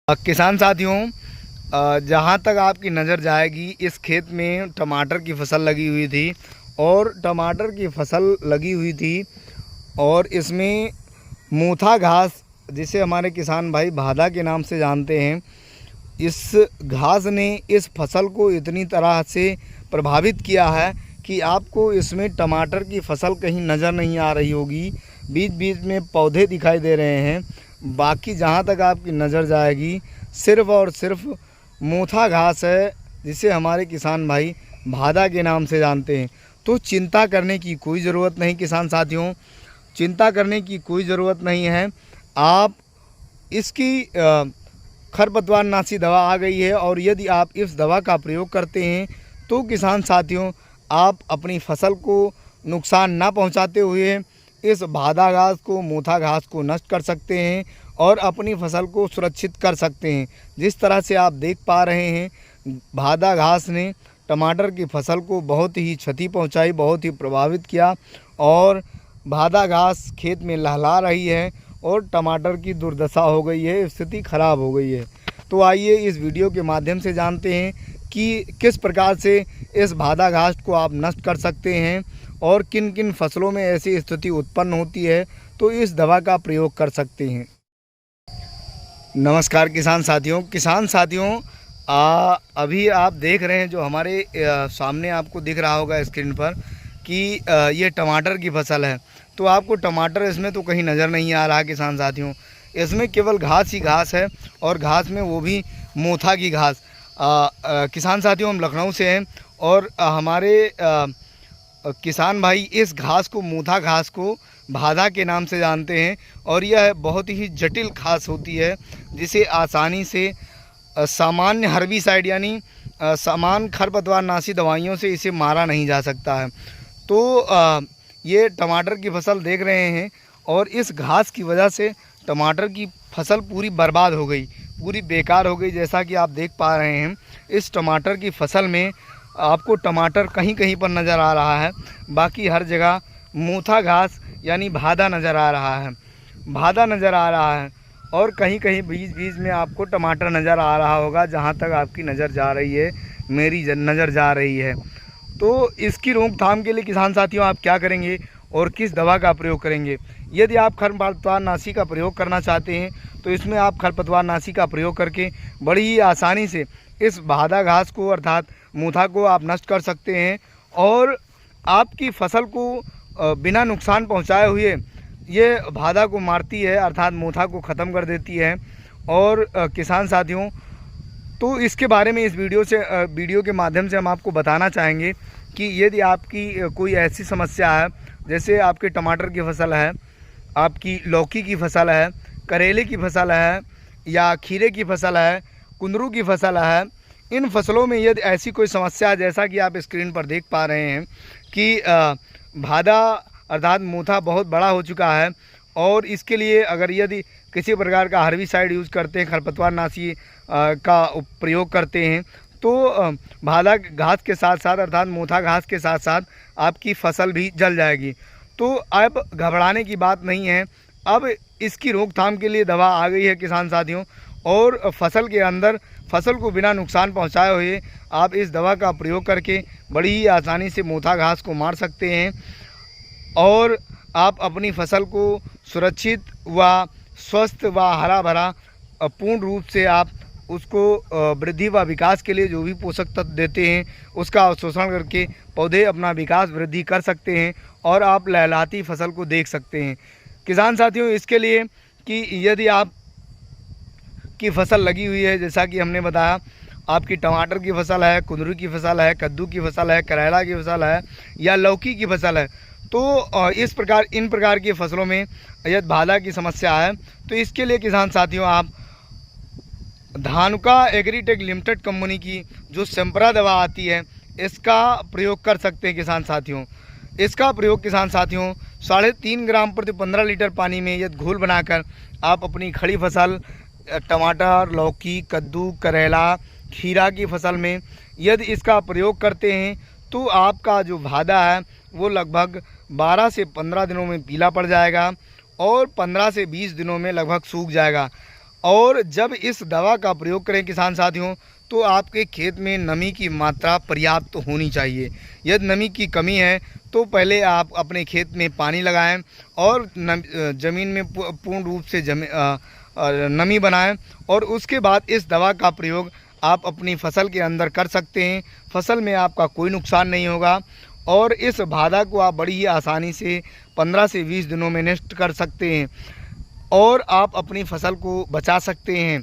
किसान साथियों, जहाँ तक आपकी नज़र जाएगी इस खेत में टमाटर की फसल लगी हुई थी और टमाटर की फसल लगी हुई थी और इसमें मोथा घास, जिसे हमारे किसान भाई भादा के नाम से जानते हैं, इस घास ने इस फसल को इतनी तरह से प्रभावित किया है कि आपको इसमें टमाटर की फसल कहीं नज़र नहीं आ रही होगी। बीच बीच में पौधे दिखाई दे रहे हैं, बाकी जहाँ तक आपकी नज़र जाएगी सिर्फ़ और सिर्फ मोथा घास है, जिसे हमारे किसान भाई भादा के नाम से जानते हैं। तो चिंता करने की कोई ज़रूरत नहीं किसान साथियों, चिंता करने की कोई ज़रूरत नहीं है। आप इसकी खरपतवारनाशी दवा आ गई है और यदि आप इस दवा का प्रयोग करते हैं तो किसान साथियों आप अपनी फसल को नुकसान ना पहुंचाते हुए इस भादा घास को, मोथा घास को नष्ट कर सकते हैं और अपनी फसल को सुरक्षित कर सकते हैं। जिस तरह से आप देख पा रहे हैं, भादा घास ने टमाटर की फसल को बहुत ही क्षति पहुंचाई, बहुत ही प्रभावित किया और भादा घास खेत में लहला रही है और टमाटर की दुर्दशा हो गई है, स्थिति खराब हो गई है। तो आइए इस वीडियो के माध्यम से जानते हैं कि किस प्रकार से इस भादा घास को आप नष्ट कर सकते हैं और किन किन फसलों में ऐसी स्थिति उत्पन्न होती है तो इस दवा का प्रयोग कर सकते हैं। नमस्कार किसान साथियों, अभी आप देख रहे हैं जो हमारे सामने आपको दिख रहा होगा स्क्रीन पर कि ये टमाटर की फसल है। तो आपको टमाटर इसमें तो कहीं नज़र नहीं आ रहा किसान साथियों, इसमें केवल घास ही घास है और घास में वो भी मोथा की घास। किसान साथियों, हम लखनऊ से हैं और हमारे किसान भाई इस घास को, मोथा घास को भादा के नाम से जानते हैं और यह बहुत ही जटिल घास होती है जिसे आसानी से सामान्य हर्बिसाइड यानी सामान्य खरपतवारनाशी दवाइयों से इसे मारा नहीं जा सकता है। तो ये टमाटर की फसल देख रहे हैं और इस घास की वजह से टमाटर की फसल पूरी बर्बाद हो गई, पूरी बेकार हो गई। जैसा कि आप देख पा रहे हैं इस टमाटर की फसल में आपको टमाटर कहीं कहीं पर नज़र आ रहा है, बाकी हर जगह मोथा घास यानी भादा नज़र आ रहा है, भादा नज़र आ रहा है और कहीं कहीं बीच बीच में आपको टमाटर नज़र आ रहा होगा। जहाँ तक आपकी नज़र जा रही है, मेरी नज़र जा रही है। तो इसकी रोकथाम के लिए किसान साथियों आप क्या करेंगे और किस दवा का प्रयोग करेंगे? यदि आप खरपतवारनाशी का प्रयोग करना चाहते हैं तो इसमें आप खरपतवारनाशी का प्रयोग करके बड़ी ही आसानी से इस भादा घास को अर्थात मोथा को आप नष्ट कर सकते हैं और आपकी फसल को बिना नुकसान पहुंचाए हुए ये भादा को मारती है, अर्थात मोथा को ख़त्म कर देती है। और किसान साथियों, तो इसके बारे में इस वीडियो के माध्यम से हम आपको बताना चाहेंगे कि यदि आपकी कोई ऐसी समस्या है, जैसे आपके टमाटर की फसल है, आपकी लौकी की फसल है, करेले की फसल है या खीरे की फसल है, कुंदरू की फसल है, इन फसलों में यदि ऐसी कोई समस्या, जैसा कि आप स्क्रीन पर देख पा रहे हैं कि भादा अर्थात मोथा बहुत बड़ा हो चुका है और इसके लिए अगर यदि किसी प्रकार का हर्बिसाइड यूज़ करते हैं, खरपतवारनाशी का प्रयोग करते हैं तो भादा घास के साथ साथ अर्थात मोथा घास के साथ साथ आपकी फसल भी जल जाएगी। तो अब घबराने की बात नहीं है, अब इसकी रोकथाम के लिए दवा आ गई है किसान साथियों और फसल के अंदर फसल को बिना नुकसान पहुंचाए हुए आप इस दवा का प्रयोग करके बड़ी ही आसानी से मोथा घास को मार सकते हैं और आप अपनी फसल को सुरक्षित व स्वस्थ व हरा भरा पूर्ण रूप से आप उसको वृद्धि व विकास के लिए जो भी पोषक तत्व देते हैं उसका अवशोषण करके पौधे अपना विकास वृद्धि कर सकते हैं और आप लहलहाती फसल को देख सकते हैं। किसान साथियों, इसके लिए कि यदि आप की फसल लगी हुई है, जैसा कि हमने बताया, आपकी टमाटर की फसल है, कुंदरू की फसल है, कद्दू की फसल है, करेला की फसल है या लौकी की फसल है, तो इन प्रकार की फसलों में यदि भादा की समस्या है तो इसके लिए किसान साथियों आप धानुका एग्रीटेक लिमिटेड कंपनी की जो सेम्परा दवा आती है इसका प्रयोग कर सकते हैं किसान साथियों। इसका प्रयोग किसान साथियों 3.5 ग्राम प्रति 15 लीटर पानी में यदि घोल बनाकर आप अपनी खड़ी फसल टमाटर, लौकी, कद्दू, करेला, खीरा की फसल में यदि इसका प्रयोग करते हैं तो आपका जो भादा है वो लगभग 12 से 15 दिनों में पीला पड़ जाएगा और 15 से 20 दिनों में लगभग सूख जाएगा। और जब इस दवा का प्रयोग करें किसान साथियों, तो आपके खेत में नमी की मात्रा पर्याप्त होनी चाहिए। यदि नमी की कमी है तो पहले आप अपने खेत में पानी लगाएं और ज़मीन में पूर्ण रूप से नमी बनाएं, और उसके बाद इस दवा का प्रयोग आप अपनी फसल के अंदर कर सकते हैं। फसल में आपका कोई नुकसान नहीं होगा और इस बाधा को आप बड़ी ही आसानी से 15 से 20 दिनों में नष्ट कर सकते हैं और आप अपनी फसल को बचा सकते हैं।